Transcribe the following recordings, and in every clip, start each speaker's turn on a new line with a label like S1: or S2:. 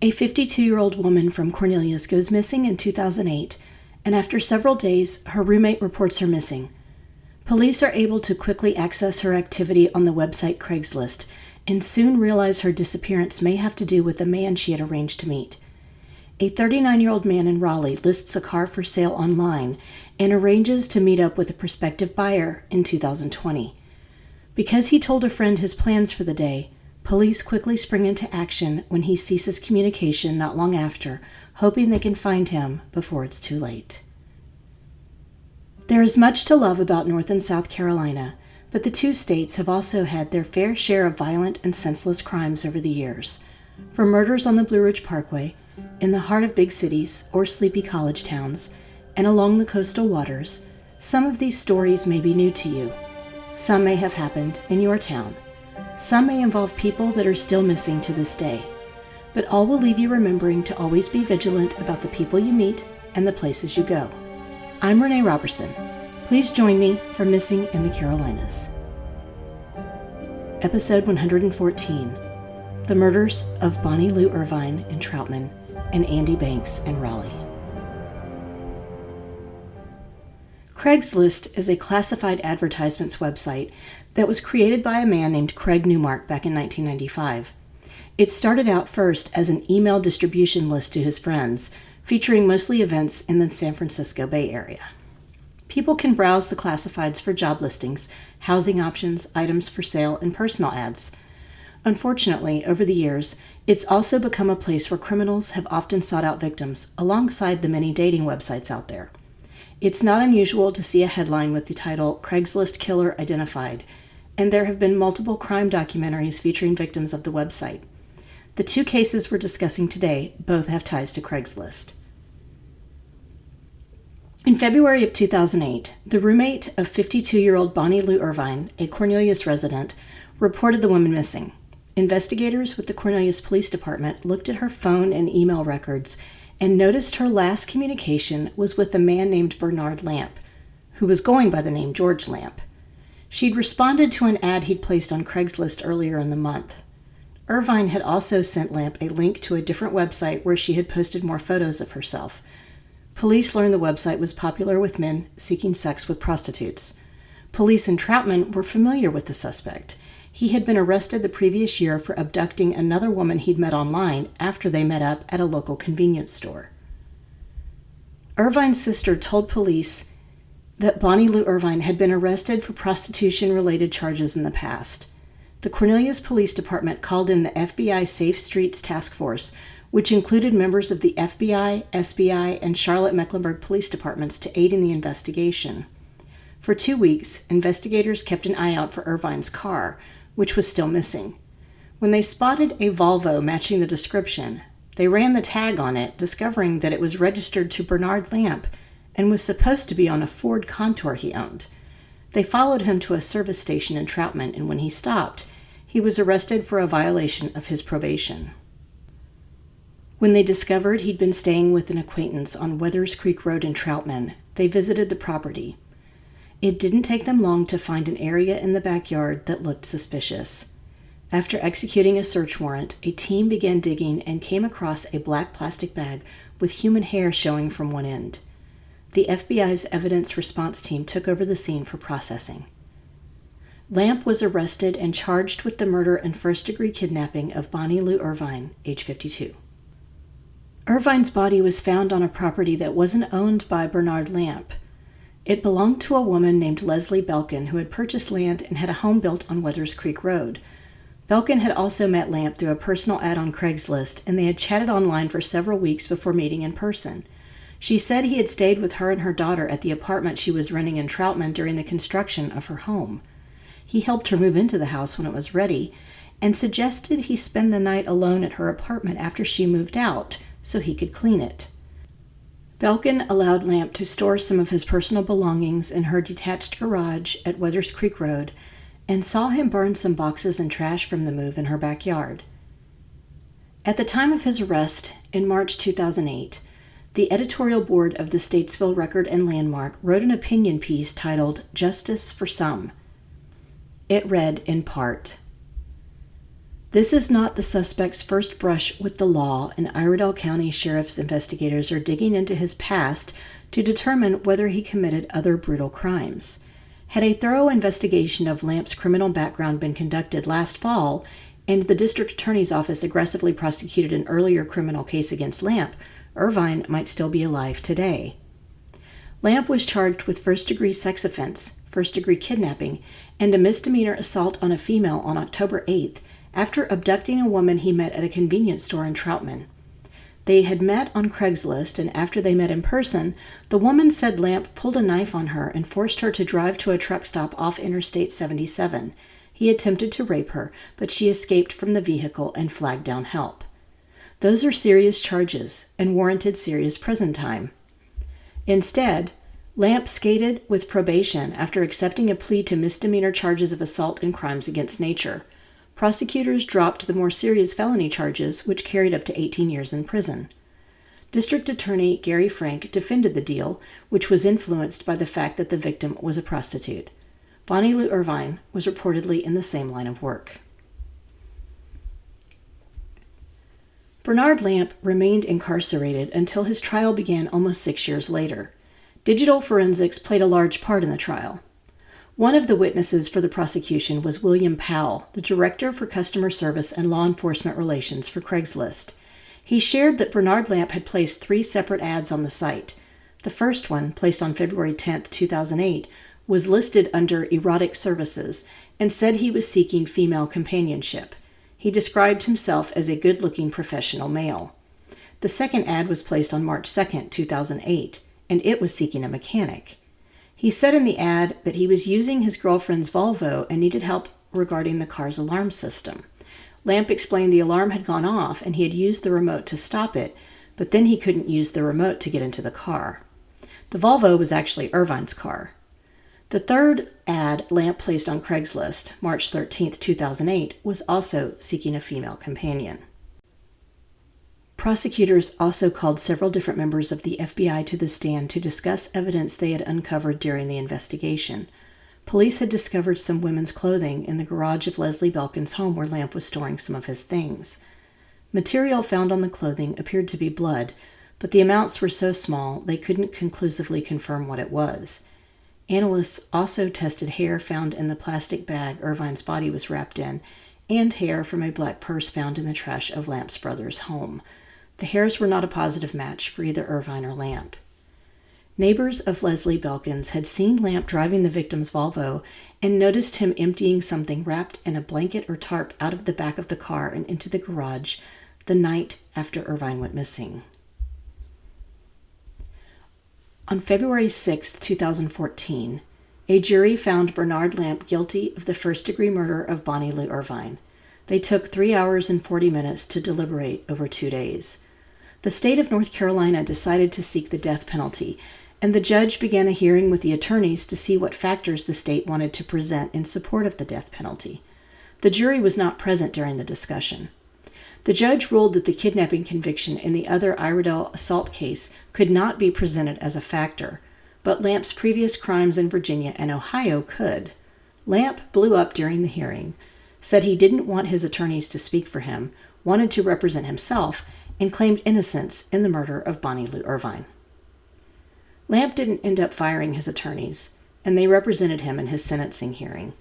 S1: A 52-year-old woman from Cornelius goes missing in 2008, and after several days, her roommate reports her missing. Police are able to quickly access her activity on the website Craigslist, and soon realize her disappearance may have to do with the man she had arranged to meet. A 39-year-old man in Raleigh lists a car for sale online and arranges to meet up with a prospective buyer in 2020. Because he told a friend his plans for the day, police quickly spring into action when he ceases communication not long after, hoping they can find him before it's too late. There is much to love about North and South Carolina, but the two states have also had their fair share of violent and senseless crimes over the years. From murders on the Blue Ridge Parkway, in the heart of big cities or sleepy college towns, and along the coastal waters, some of these stories may be new to you. Some may have happened in your town. Some may involve people that are still missing to this day. But all will leave you remembering to always be vigilant about the people you meet and the places you go. I'm Renee Robertson. Please join me for Missing in the Carolinas. Episode 114, The Murders of Bonnie Lou Irvine in Troutman and Andy Banks in Raleigh. Craigslist is a classified advertisements website that was created by a man named Craig Newmark back in 1995. It started out first as an email distribution list to his friends, featuring mostly events in the San Francisco Bay Area. People can browse the classifieds for job listings, housing options, items for sale, and personal ads. Unfortunately, over the years, it's also become a place where criminals have often sought out victims, alongside the many dating websites out there. It's not unusual to see a headline with the title, Craigslist Killer Identified, and there have been multiple crime documentaries featuring victims of the website. The two cases we're discussing today both have ties to Craigslist. In February of 2008, the roommate of 52-year-old Bonnie Lou Irvine, a Cornelius resident, reported the woman missing. Investigators with the Cornelius Police Department looked at her phone and email records and noticed her last communication was with a man named Bernard Lamp, who was going by the name George Lamp. She'd responded to an ad he'd placed on Craigslist earlier in the month. Irvine had also sent Lamp a link to a different website where she had posted more photos of herself. Police learned the website was popular with men seeking sex with prostitutes. Police in Troutman were familiar with the suspect. He had been arrested the previous year for abducting another woman he'd met online after they met up at a local convenience store. Irvine's sister told police that Bonnie Lou Irvine had been arrested for prostitution-related charges in the past. The Cornelius Police Department called in the FBI Safe Streets Task Force, which included members of the FBI, SBI, and Charlotte-Mecklenburg Police Departments to aid in the investigation. For 2 weeks, investigators kept an eye out for Irvine's car, which was still missing. When they spotted a Volvo matching the description, they ran the tag on it, discovering that it was registered to Bernard Lamp and was supposed to be on a Ford Contour he owned. They followed him to a service station in Troutman, and when he stopped, he was arrested for a violation of his probation. When they discovered he'd been staying with an acquaintance on Weathers Creek Road in Troutman, they visited the property. It didn't take them long to find an area in the backyard that looked suspicious. After executing a search warrant, a team began digging and came across a black plastic bag with human hair showing from one end. The FBI's evidence response team took over the scene for processing. Lamp was arrested and charged with the murder and first-degree kidnapping of Bonnie Lou Irvine, age 52. Irvine's body was found on a property that wasn't owned by Bernard Lamp. It belonged to a woman named Leslie Belkin, who had purchased land and had a home built on Weathers Creek Road. Belkin had also met Lamp through a personal ad on Craigslist, and they had chatted online for several weeks before meeting in person. She said he had stayed with her and her daughter at the apartment she was renting in Troutman during the construction of her home. He helped her move into the house when it was ready, and suggested he spend the night alone at her apartment after she moved out, so he could clean it. Belkin allowed Lamp to store some of his personal belongings in her detached garage at Weathers Creek Road and saw him burn some boxes and trash from the move in her backyard. At the time of his arrest, in March 2008, the editorial board of the Statesville Record and Landmark wrote an opinion piece titled Justice for Some. It read in part, This is not the suspect's first brush with the law, and Iredell County Sheriff's investigators are digging into his past to determine whether he committed other brutal crimes. Had a thorough investigation of Lamp's criminal background been conducted last fall, and the district attorney's office aggressively prosecuted an earlier criminal case against Lamp, Irvine might still be alive today. Lamp was charged with first-degree sex offense, first-degree kidnapping, and a misdemeanor assault on a female on October 8th, after abducting a woman he met at a convenience store in Troutman. They had met on Craigslist, and after they met in person, the woman said Lamp pulled a knife on her and forced her to drive to a truck stop off Interstate 77. He attempted to rape her, but she escaped from the vehicle and flagged down help. Those are serious charges and warranted serious prison time. Instead, Lamp skated with probation after accepting a plea to misdemeanor charges of assault and crimes against nature. Prosecutors dropped the more serious felony charges, which carried up to 18 years in prison. District Attorney Gary Frank defended the deal, which was influenced by the fact that the victim was a prostitute. Bonnie Lou Irvine was reportedly in the same line of work. Bernard Lamp remained incarcerated until his trial began almost 6 years later. Digital forensics played a large part in the trial. One of the witnesses for the prosecution was William Powell, the Director for Customer Service and Law Enforcement Relations for Craigslist. He shared that Bernard Lamp had placed 3 separate ads on the site. The first one, placed on February 10, 2008, was listed under erotic services and said he was seeking female companionship. He described himself as a good-looking professional male. The second ad was placed on March 2, 2008, and it was seeking a mechanic. He said in the ad that he was using his girlfriend's Volvo and needed help regarding the car's alarm system. Lamp explained the alarm had gone off and he had used the remote to stop it, but then he couldn't use the remote to get into the car. The Volvo was actually Irvine's car. The third ad Lamp placed on Craigslist, March 13, 2008, was also seeking a female companion. Prosecutors also called several different members of the FBI to the stand to discuss evidence they had uncovered during the investigation. Police had discovered some women's clothing in the garage of Leslie Belkin's home where Lamp was storing some of his things. Material found on the clothing appeared to be blood, but the amounts were so small they couldn't conclusively confirm what it was. Analysts also tested hair found in the plastic bag Irvine's body was wrapped in, and hair from a black purse found in the trash of Lamp's brother's home. The hairs were not a positive match for either Irvine or Lamp. Neighbors of Leslie Belkin's had seen Lamp driving the victim's Volvo and noticed him emptying something wrapped in a blanket or tarp out of the back of the car and into the garage the night after Irvine went missing. On February 6, 2014, a jury found Bernard Lamp guilty of the first-degree murder of Bonnie Lou Irvine. They took 3 hours and 40 minutes to deliberate over 2 days. The state of North Carolina decided to seek the death penalty, and the judge began a hearing with the attorneys to see what factors the state wanted to present in support of the death penalty. The jury was not present during the discussion. The judge ruled that the kidnapping conviction in the other Iredell assault case could not be presented as a factor, but Lamp's previous crimes in Virginia and Ohio could. Lamp blew up during the hearing, said he didn't want his attorneys to speak for him, wanted to represent himself, and claimed innocence in the murder of Bonnie Lou Irvine. Lamp didn't end up firing his attorneys, and they represented him in his sentencing hearing.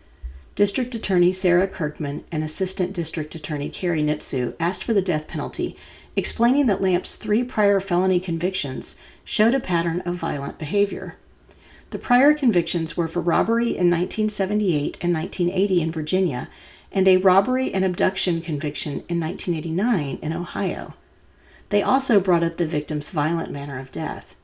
S1: District Attorney Sarah Kirkman and Assistant District Attorney Carrie Nitsu asked for the death penalty, explaining that Lamp's 3 prior felony convictions showed a pattern of violent behavior. The prior convictions were for robbery in 1978 and 1980 in Virginia, and a robbery and abduction conviction in 1989 in Ohio. They also brought up the victim's violent manner of death.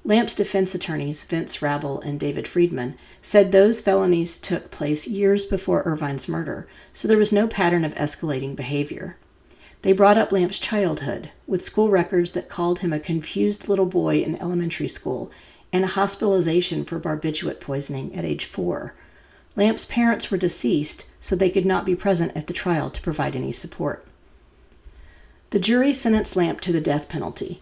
S1: Lamp's defense attorneys, Vince Rabel and David Friedman, said those felonies took place years before Irvine's murder, so there was no pattern of escalating behavior. They brought up Lamp's childhood, with school records that called him a confused little boy in elementary school, and a hospitalization for barbiturate poisoning at age 4. Lamp's parents were deceased, so they could not be present at the trial to provide any support. The jury sentenced Lamp to the death penalty.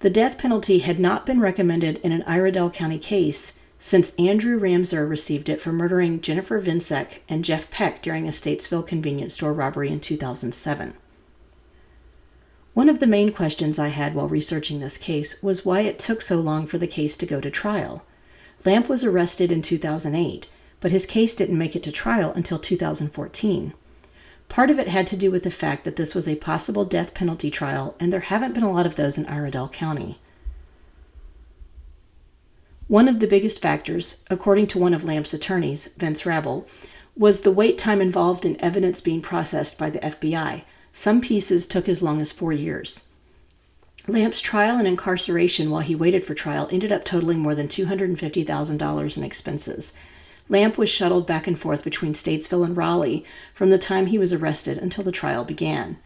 S1: The death penalty had not been recommended in an Iredell County case since Andrew Ramser received it for murdering Jennifer Vinsek and Jeff Peck during a Statesville convenience store robbery in 2007. One of the main questions I had while researching this case was why it took so long for the case to go to trial. Lamp was arrested in 2008, but his case didn't make it to trial until 2014. Part of it had to do with the fact that this was a possible death penalty trial, and there haven't been a lot of those in Iredell County. One of the biggest factors, according to one of Lamp's attorneys, Vince Rabel, was the wait time involved in evidence being processed by the FBI. Some pieces took as long as 4 years. Lamp's trial and incarceration while he waited for trial ended up totaling more than $250,000 in expenses. Lamp was shuttled back and forth between Statesville and Raleigh from the time he was arrested until the trial began.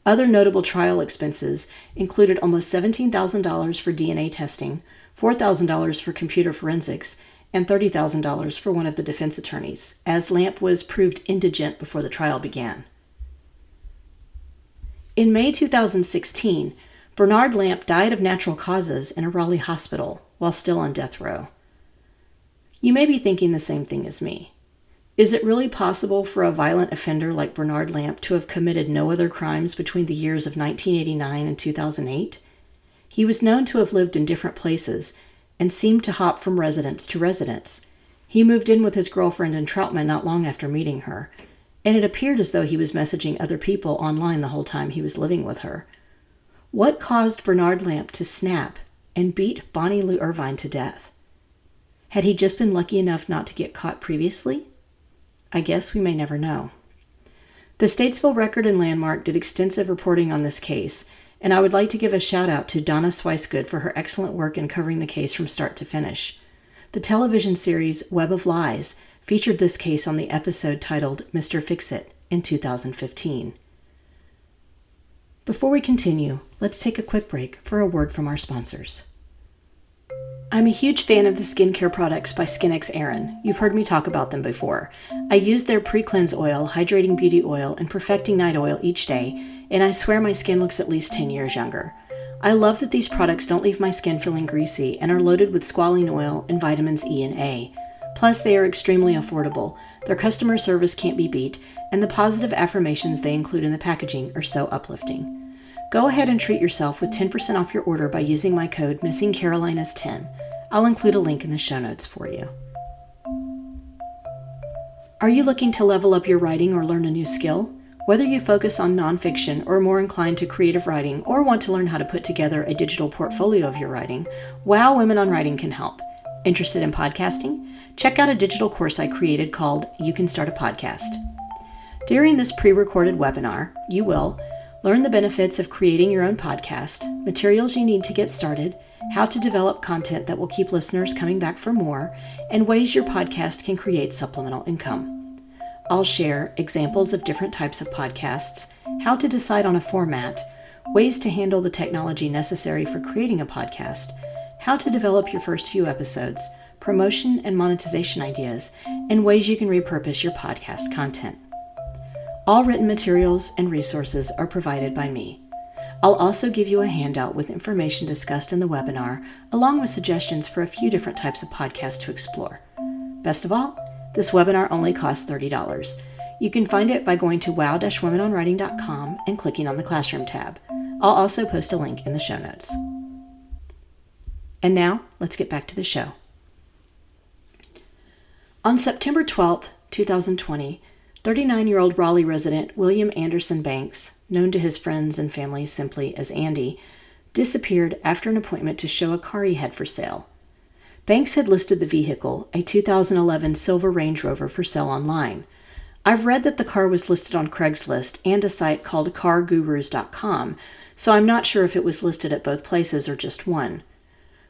S1: Other notable trial expenses included almost $17,000 for DNA testing, $4,000 for computer forensics, and $30,000 for one of the defense attorneys, as Lamp was proved indigent before the trial began. In May 2016, Bernard Lamp died of natural causes in a Raleigh hospital while still on death row. You may be thinking the same thing as me. Is it really possible for a violent offender like Bernard Lamp to have committed no other crimes between the years of 1989 and 2008? He was known to have lived in different places and seemed to hop from residence to residence. He moved in with his girlfriend in Troutman not long after meeting her, and it appeared as though he was messaging other people online the whole time he was living with her. What caused Bernard Lamp to snap and beat Bonnie Lou Irvine to death? Had he just been lucky enough not to get caught previously? I guess we may never know. The Statesville Record and Landmark did extensive reporting on this case, and I would like to give a shout out to Donna Swicegood for her excellent work in covering the case from start to finish. The television series Web of Lies featured this case on the episode titled Mr. Fix-It in 2015. Before we continue, let's take a quick break for a word from our sponsors. I'm a huge fan of the skincare products by SkinxErin. You've heard me talk about them before. I use their pre-cleanse oil, hydrating beauty oil, and perfecting night oil each day, and I swear my skin looks at least 10 years younger. I love that these products don't leave my skin feeling greasy and are loaded with squalene oil and vitamins E and A. Plus, they are extremely affordable. Their customer service can't be beat, and the positive affirmations they include in the packaging are so uplifting. Go ahead and treat yourself with 10% off your order by using my code MissingCarolinas10. I'll include a link in the show notes for you. Are you looking to level up your writing or learn a new skill? Whether you focus on nonfiction or are more inclined to creative writing or want to learn how to put together a digital portfolio of your writing, Wow Women on Writing can help. Interested in podcasting? Check out a digital course I created called You Can Start a Podcast. During this pre-recorded webinar, you will learn the benefits of creating your own podcast, materials you need to get started, how to develop content that will keep listeners coming back for more, and ways your podcast can create supplemental income. I'll share examples of different types of podcasts, how to decide on a format, ways to handle the technology necessary for creating a podcast, how to develop your first few episodes, promotion and monetization ideas, and ways you can repurpose your podcast content. All written materials and resources are provided by me. I'll also give you a handout with information discussed in the webinar, along with suggestions for a few different types of podcasts to explore. Best of all, this webinar only costs $30. You can find it by going to wow-womenonwriting.com and clicking on the Classroom tab. I'll also post a link in the show notes. And now, let's get back to the show. On September 12th, 2020, 39-year-old Raleigh resident William Anderson Banks, known to his friends and family simply as Andy, disappeared after an appointment to show a car he had for sale. Banks had listed the vehicle, a 2011 silver Range Rover, for sale online. I've read that the car was listed on Craigslist and a site called cargurus.com, so I'm not sure if it was listed at both places or just one.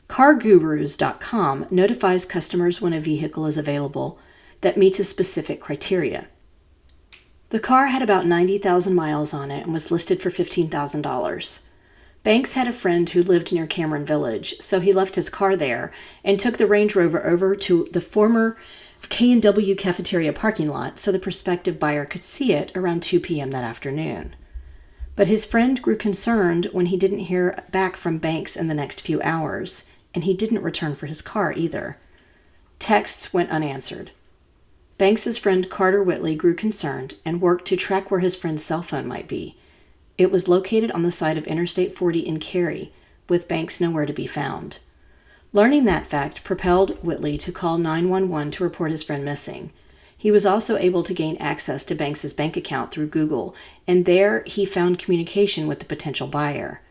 S1: Cargurus.com notifies customers when a vehicle is available that meets a specific criteria. The car had about 90,000 miles on it and was listed for $15,000. Banks had a friend who lived near Cameron Village, so he left his car there and took the Range Rover over to the former K&W cafeteria parking lot so the prospective buyer could see it around 2 p.m. that afternoon. But his friend grew concerned when he didn't hear back from Banks in the next few hours, and he didn't return for his car either. Texts went unanswered. Banks's friend Carter Whitley grew concerned and worked to track where his friend's cell phone might be. It was located on the side of Interstate 40 in Cary, with Banks nowhere to be found. Learning that fact propelled Whitley to call 911 to report his friend missing. He was also able to gain access to Banks's bank account through Google, and there he found communication with the potential buyer.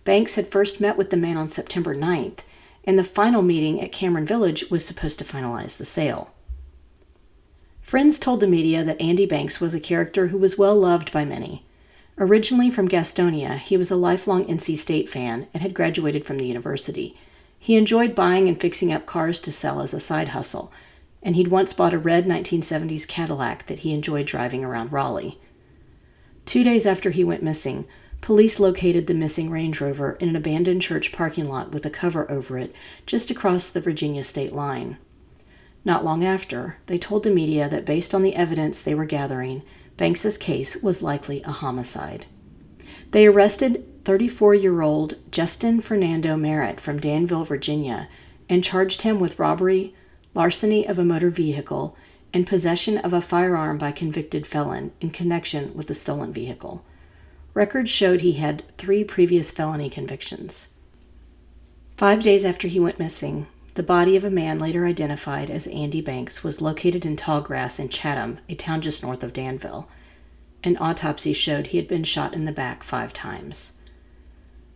S1: Banks had first met with the man on September 9th, and the final meeting at Cameron Village was supposed to finalize the sale. Friends told the media that Andy Banks was a character who was well loved by many. Originally from Gastonia, he was a lifelong NC State fan and had graduated from the university. He enjoyed buying and fixing up cars to sell as a side hustle, and he'd once bought a red 1970s Cadillac that he enjoyed driving around Raleigh. 2 days after he went missing, police located the missing Range Rover in an abandoned church parking lot with a cover over it just across the Virginia state line. Not long after, they told the media that based on the evidence they were gathering, Banks's case was likely a homicide. They arrested 34-year-old Justin Fernando Merritt from Danville, Virginia, and charged him with robbery, larceny of a motor vehicle, and possession of a firearm by convicted felon in connection with the stolen vehicle. Records showed he had 3 previous felony convictions. 5 days after he went missing, the body of a man later identified as Andy Banks was located in Tallgrass in Chatham, a town just north of Danville. An autopsy showed he had been shot in the back 5 times.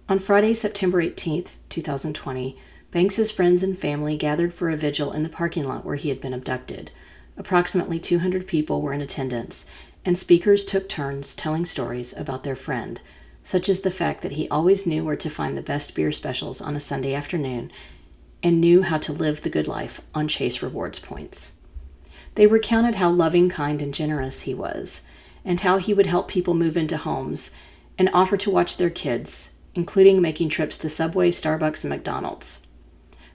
S1: On Friday, September 18, 2020, Banks's friends and family gathered for a vigil in the parking lot where he had been abducted. Approximately 200 people were in attendance, and speakers took turns telling stories about their friend, such as the fact that he always knew where to find the best beer specials on a Sunday afternoon and knew how to live the good life on Chase Rewards points. They recounted how loving, kind, and generous he was, and how he would help people move into homes and offer to watch their kids, including making trips to Subway, Starbucks, and McDonald's.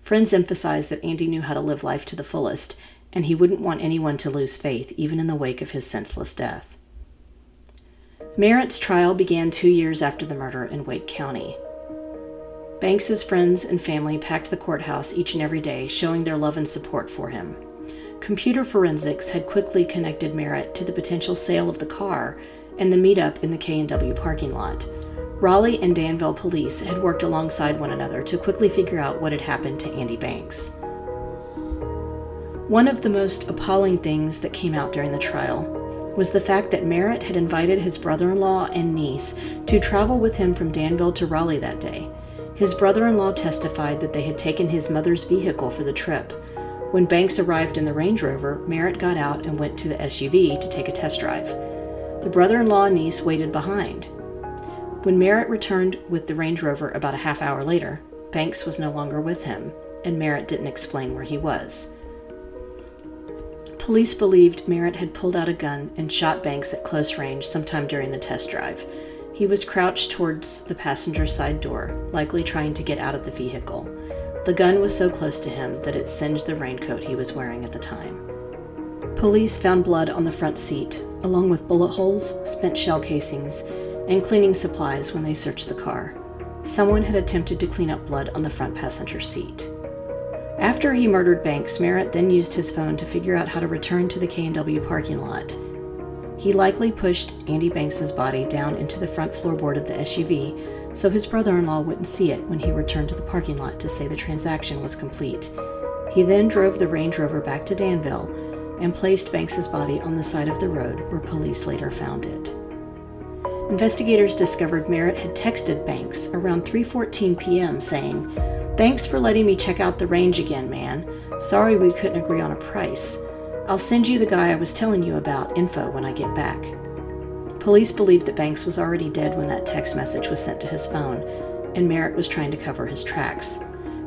S1: Friends emphasized that Andy knew how to live life to the fullest, and he wouldn't want anyone to lose faith, even in the wake of his senseless death. Merritt's trial began 2 years after the murder in Wake County. Banks's friends and family packed the courthouse each and every day, showing their love and support for him. Computer forensics had quickly connected Merritt to the potential sale of the car and the meetup in the K&W parking lot. Raleigh and Danville police had worked alongside one another to quickly figure out what had happened to Andy Banks. One of the most appalling things that came out during the trial was the fact that Merritt had invited his brother-in-law and niece to travel with him from Danville to Raleigh that day. His brother-in-law testified that they had taken his mother's vehicle for the trip. When Banks arrived in the Range Rover, Merritt got out and went to the SUV to take a test drive. The brother-in-law and niece waited behind. When Merritt returned with the Range Rover about a half hour later, Banks was no longer with him, and Merritt didn't explain where he was. Police believed Merritt had pulled out a gun and shot Banks at close range sometime during the test drive. He was crouched towards the passenger side door, likely trying to get out of the vehicle. The gun was so close to him that it singed the raincoat he was wearing at the time. Police found blood on the front seat, along with bullet holes, spent shell casings, and cleaning supplies when they searched the car. Someone had attempted to clean up blood on the front passenger seat. After he murdered Banks, Merritt then used his phone to figure out how to return to the K&W parking lot. He likely pushed Andy Banks's body down into the front floorboard of the SUV so his brother-in-law wouldn't see it when he returned to the parking lot to say the transaction was complete. He then drove the Range Rover back to Danville and placed Banks's body on the side of the road where police later found it. Investigators discovered Merritt had texted Banks around 3:14 p.m. saying, "Thanks for letting me check out the Range again, man. Sorry we couldn't agree on a price. I'll send you the guy I was telling you about info when I get back." Police believed that Banks was already dead when that text message was sent to his phone, and Merritt was trying to cover his tracks.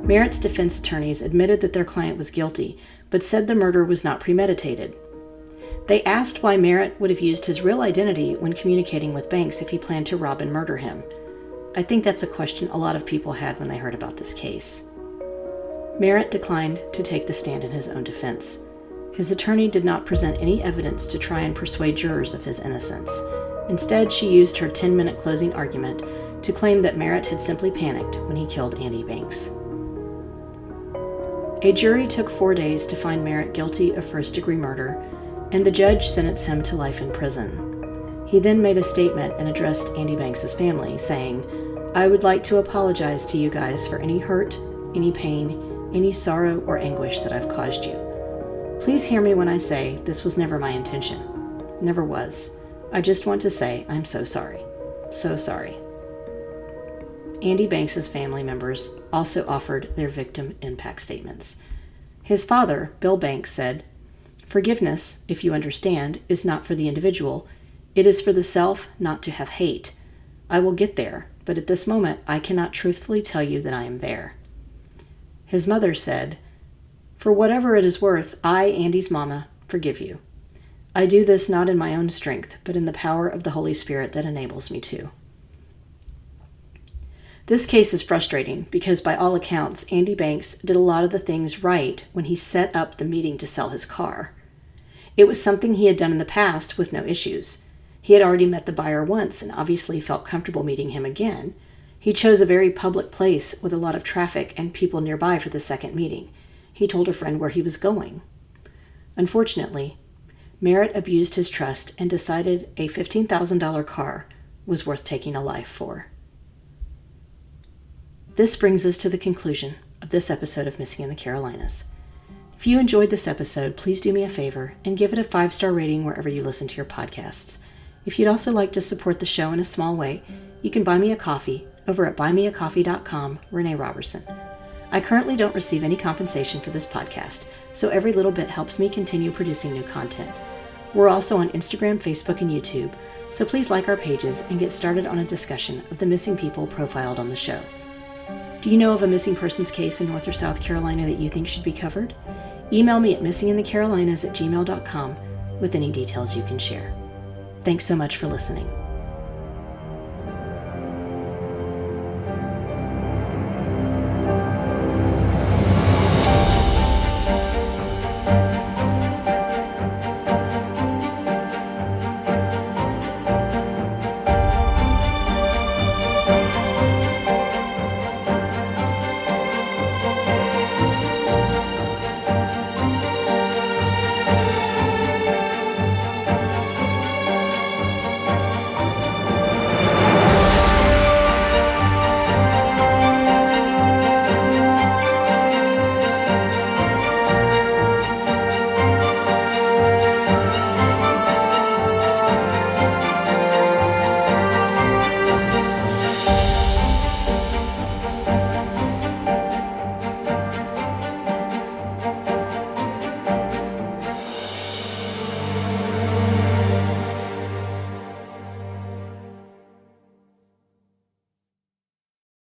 S1: Merritt's defense attorneys admitted that their client was guilty, but said the murder was not premeditated. They asked why Merritt would have used his real identity when communicating with Banks if he planned to rob and murder him. I think that's a question a lot of people had when they heard about this case. Merritt declined to take the stand in his own defense. His attorney did not present any evidence to try and persuade jurors of his innocence. Instead, she used her 10-minute closing argument to claim that Merritt had simply panicked when he killed Andy Banks. A jury took 4 days to find Merritt guilty of first-degree murder, and the judge sentenced him to life in prison. He then made a statement and addressed Andy Banks' family, saying, "I would like to apologize to you guys for any hurt, any pain, any sorrow or anguish that I've caused you. Please hear me when I say this was never my intention. Never was. I just want to say I'm so sorry. So sorry." Andy Banks' family members also offered their victim impact statements. His father, Bill Banks, said, "Forgiveness, if you understand, is not for the individual. It is for the self not to have hate. I will get there, but at this moment I cannot truthfully tell you that I am there." His mother said, "For whatever it is worth, I, Andy's mama, forgive you. I do this not in my own strength, but in the power of the Holy Spirit that enables me to." This case is frustrating because, by all accounts, Andy Banks did a lot of the things right when he set up the meeting to sell his car. It was something he had done in the past with no issues. He had already met the buyer once and obviously felt comfortable meeting him again. He chose a very public place with a lot of traffic and people nearby for the second meeting. He told a friend where he was going. Unfortunately, Merritt abused his trust and decided a $15,000 car was worth taking a life for. This brings us to the conclusion of this episode of Missing in the Carolinas. If you enjoyed this episode, please do me a favor and give it a 5-star rating wherever you listen to your podcasts. If you'd also like to support the show in a small way, you can buy me a coffee over at buymeacoffee.com, Renee Robertson. I currently don't receive any compensation for this podcast, so every little bit helps me continue producing new content. We're also on Instagram, Facebook, and YouTube, so please like our pages and get started on a discussion of the missing people profiled on the show. Do you know of a missing persons case in North or South Carolina that you think should be covered? Email me at missinginthecarolinas@gmail.com with any details you can share. Thanks so much for listening.